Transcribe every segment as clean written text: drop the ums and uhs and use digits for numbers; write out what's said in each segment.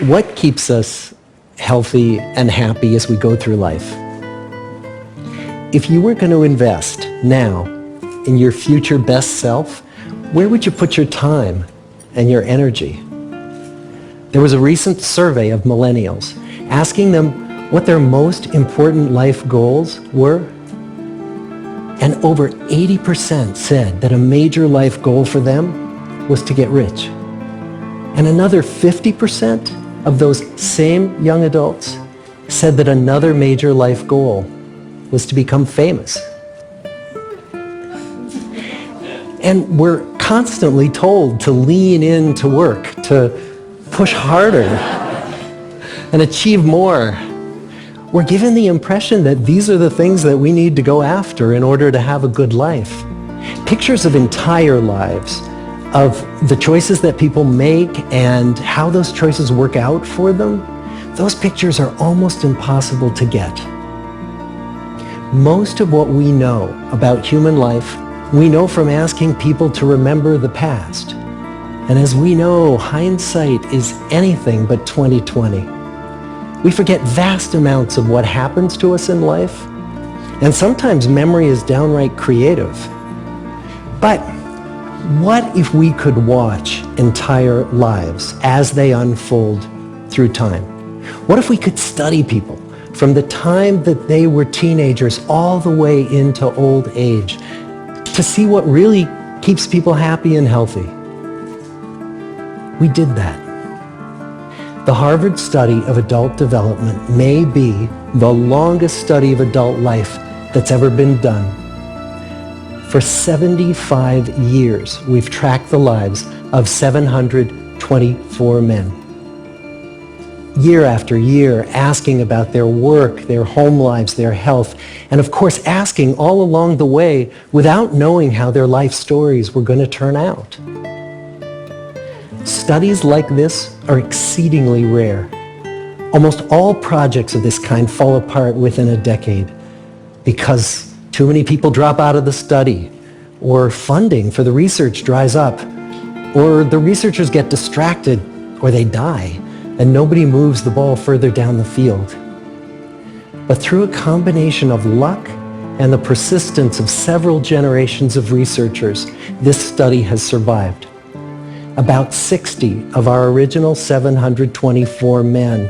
What keeps us healthy and happy as we go through life? If you were going to invest now in your future best self, where would you put your time and your energy? There was a recent survey of millennials asking them what their most important life goals were. And over 80% said that a major life goal for them was to get rich. And another 50% of those same young adults said that another major life goal was to become famous. And we're constantly told to lean into work, to push harder and achieve more. We're given the impression that these are the things that we need to go after in order to have a good life. Pictures of entire lives, of the choices that people make and how those choices work out for them, those pictures are almost impossible to get. Most of what we know about human life, we know from asking people to remember the past. And as we know, hindsight is anything but 20/20. We forget vast amounts of what happens to us in life, and sometimes memory is downright creative. But what if we could watch entire lives as they unfold through time? What if we could study people from the time that they were teenagers all the way into old age to see what really keeps people happy and healthy? We did that. The Harvard study of adult development may be the longest study of adult life that's ever been done. For 75 years, we've tracked the lives of 724 men. Year after year, asking about their work, their home lives, their health, and of course asking all along the way without knowing how their life stories were going to turn out. Studies like this are exceedingly rare. Almost all projects of this kind fall apart within a decade because too many people drop out of the study, or funding for the research dries up, or the researchers get distracted, or they die, and nobody moves the ball further down the field. But through a combination of luck and the persistence of several generations of researchers, this study has survived. About 60 of our original 724 men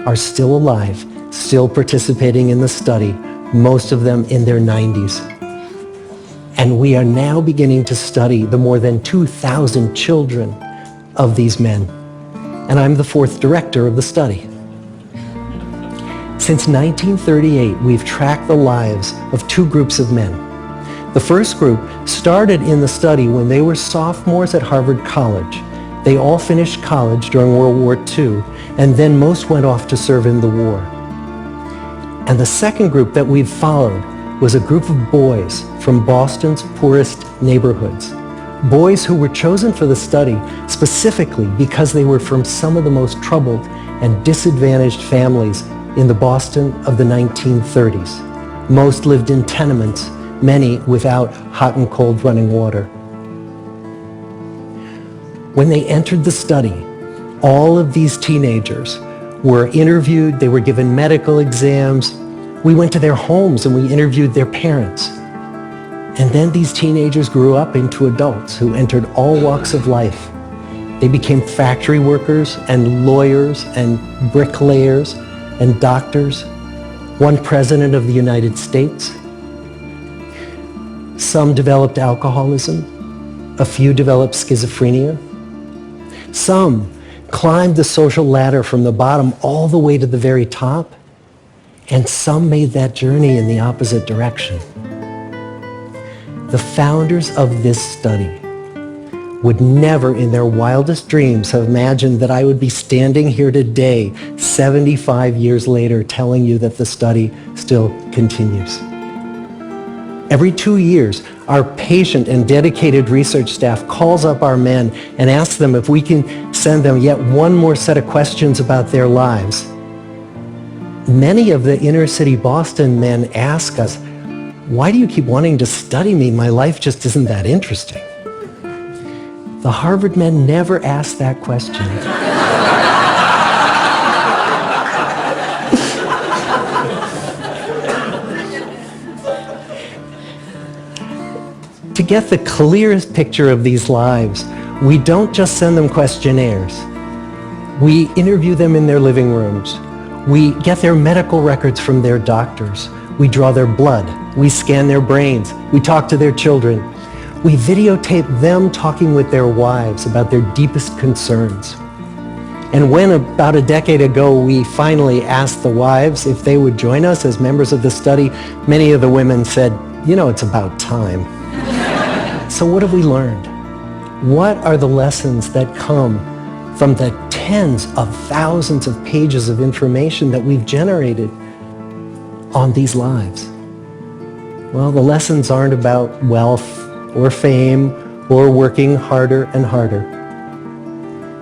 are still alive, still participating in the study, most of them in their 90s. And we are now beginning to study the more than 2,000 children of these men. And I'm the fourth director of the study. Since 1938, we've tracked the lives of two groups of men. The first group started in the study when they were sophomores at Harvard College. They all finished college during World War II, and then most went off to serve in the war. And the second group that we've followed was a group of boys from Boston's poorest neighborhoods. Boys who were chosen for the study specifically because they were from some of the most troubled and disadvantaged families in the Boston of the 1930s. Most lived in tenements, many without hot and cold running water. When they entered the study, all of these teenagers were interviewed, they were given medical exams. We went to their homes and we interviewed their parents. And then these teenagers grew up into adults who entered all walks of life. They became factory workers and lawyers and bricklayers and doctors, one president of the United States. Some developed alcoholism, a few developed schizophrenia. Some climbed the social ladder from the bottom all the way to the very top, and some made that journey in the opposite direction. The founders of this study would never in their wildest dreams have imagined that I would be standing here today, 75 years later, telling you that the study still continues. Every 2 years, our patient and dedicated research staff calls up our men and asks them if we can send them yet one more set of questions about their lives. Many of the inner city Boston men ask us, "Why do you keep wanting to study me? My life just isn't that interesting." The Harvard men never asked that question. To get the clearest picture of these lives, we don't just send them questionnaires. We interview them in their living rooms. We get their medical records from their doctors. We draw their blood. We scan their brains. We talk to their children. We videotape them talking with their wives about their deepest concerns. And when about a decade ago we finally asked the wives if they would join us as members of the study, many of the women said, "You know, it's about time." So what have we learned? What are the lessons that come from the tens of thousands of pages of information that we've generated on these lives? Well, the lessons aren't about wealth or fame or working harder and harder.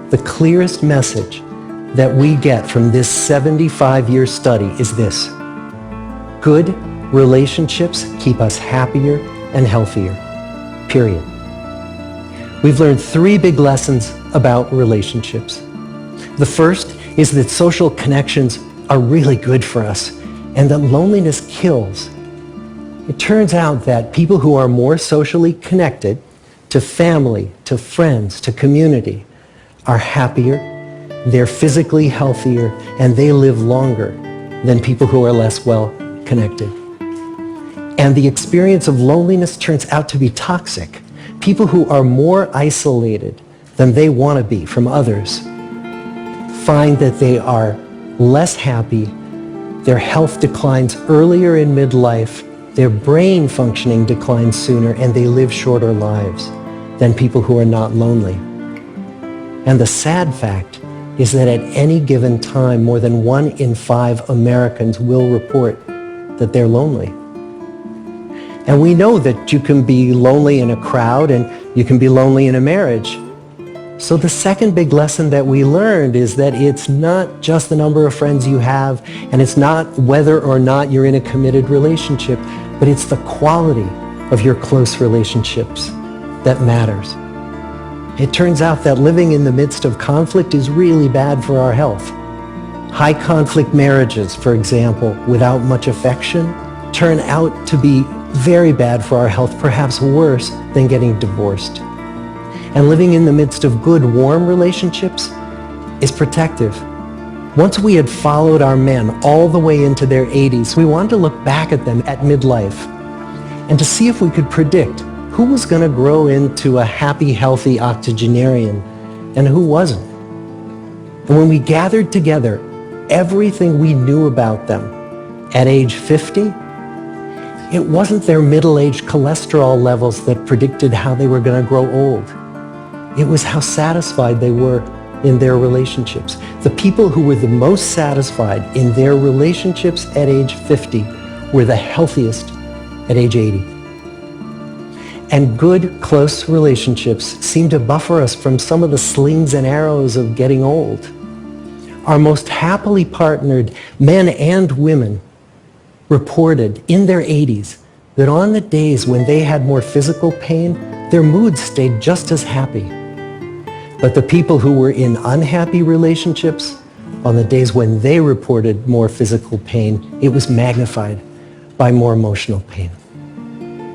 The clearest message that we get from this 75-year study is this: good relationships keep us happier and healthier, period. We've learned 3 big lessons about relationships. The first is that social connections are really good for us and that loneliness kills. It turns out that people who are more socially connected to family, to friends, to community are happier, they're physically healthier, and they live longer than people who are less well connected. And the experience of loneliness turns out to be toxic. People who are more isolated than they want to be from others find that they are less happy, their health declines earlier in midlife, their brain functioning declines sooner, and they live shorter lives than people who are not lonely. And the sad fact is that at any given time, more than 1 in 5 Americans will report that they're lonely. And we know that you can be lonely in a crowd and you can be lonely in a marriage. So the second big lesson that we learned is that it's not just the number of friends you have, and it's not whether or not you're in a committed relationship, but it's the quality of your close relationships that matters. It turns out that living in the midst of conflict is really bad for our health. High conflict marriages, for example, without much affection, turn out to be very bad for our health, perhaps worse than getting divorced. And living in the midst of good, warm relationships is protective. Once we had followed our men all the way into their 80s, we wanted to look back at them at midlife and to see if we could predict who was going to grow into a happy, healthy octogenarian and who wasn't. And when we gathered together everything we knew about them at age 50, it wasn't their middle-aged cholesterol levels that predicted how they were going to grow old. It was how satisfied they were in their relationships. The people who were the most satisfied in their relationships at age 50 were the healthiest at age 80. And good, close relationships seem to buffer us from some of the slings and arrows of getting old. Our most happily partnered men and women reported in their 80s that on the days when they had more physical pain, their moods stayed just as happy. But the people who were in unhappy relationships, on the days when they reported more physical pain, it was magnified by more emotional pain.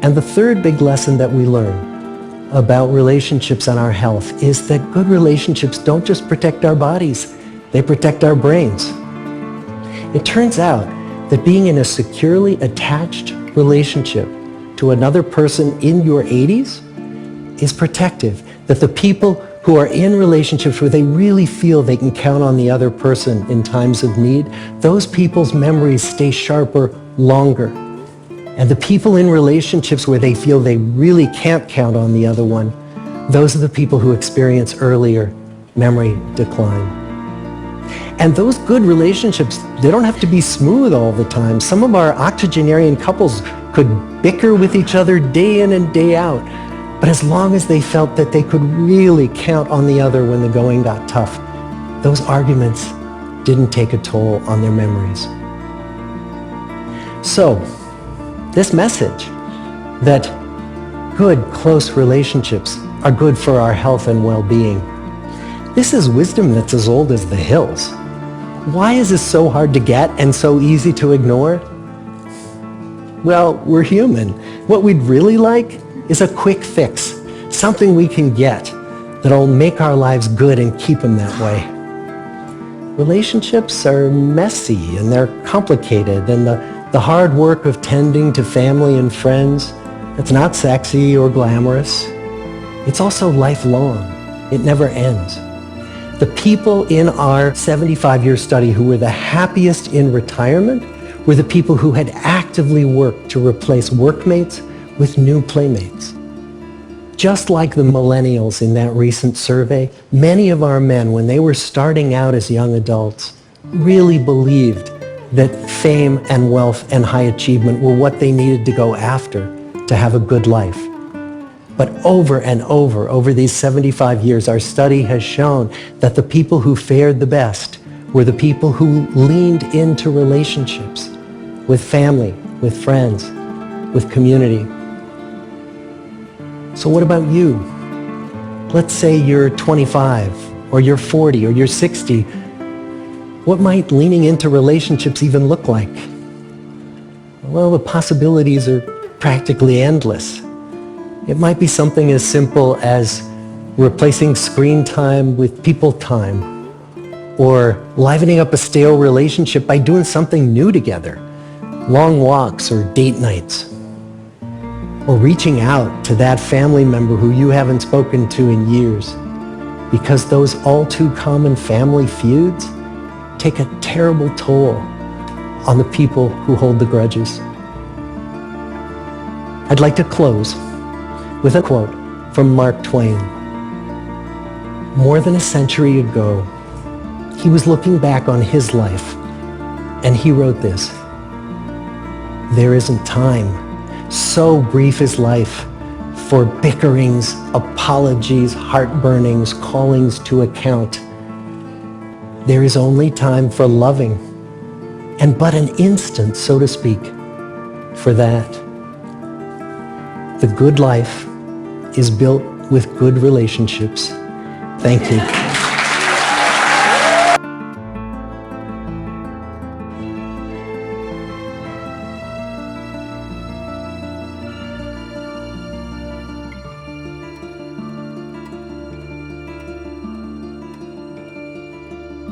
And the third big lesson that we learn about relationships and our health is that good relationships don't just protect our bodies, they protect our brains. It turns out that being in a securely attached relationship to another person in your 80s is protective. That the people who are in relationships where they really feel they can count on the other person in times of need, those people's memories stay sharper longer. And the people in relationships where they feel they really can't count on the other one, those are the people who experience earlier memory decline. And those good relationships, they don't have to be smooth all the time. Some of our octogenarian couples could bicker with each other day in and day out. But as long as they felt that they could really count on the other when the going got tough, those arguments didn't take a toll on their memories. So, this message that good, close relationships are good for our health and well-being, this is wisdom that's as old as the hills. Why is this so hard to get and so easy to ignore? Well, we're human. What we'd really like is a quick fix, something we can get that'll make our lives good and keep them that way. Relationships are messy and they're complicated, and the hard work of tending to family and friends, it's not sexy or glamorous. It's also lifelong. It never ends. The people in our 75-year study who were the happiest in retirement were the people who had actively worked to replace workmates with new playmates. Just like the millennials in that recent survey, many of our men, when they were starting out as young adults, really believed that fame and wealth and high achievement were what they needed to go after to have a good life. But over and over these 75 years, our study has shown that the people who fared the best were the people who leaned into relationships with family, with friends, with community. So what about you? Let's say you're 25, or you're 40, or you're 60. What might leaning into relationships even look like? Well, the possibilities are practically endless. It might be something as simple as replacing screen time with people time, or livening up a stale relationship by doing something new together, long walks or date nights, or reaching out to that family member who you haven't spoken to in years, because those all too common family feuds take a terrible toll on the people who hold the grudges. I'd like to close with a quote from Mark Twain. More than a century ago, he was looking back on his life, and he wrote this: "There isn't time, so brief is life, for bickerings, apologies, heartburnings, callings to account. There is only time for loving, and but an instant, so to speak, for that. The good life is built with good relationships." Thank you.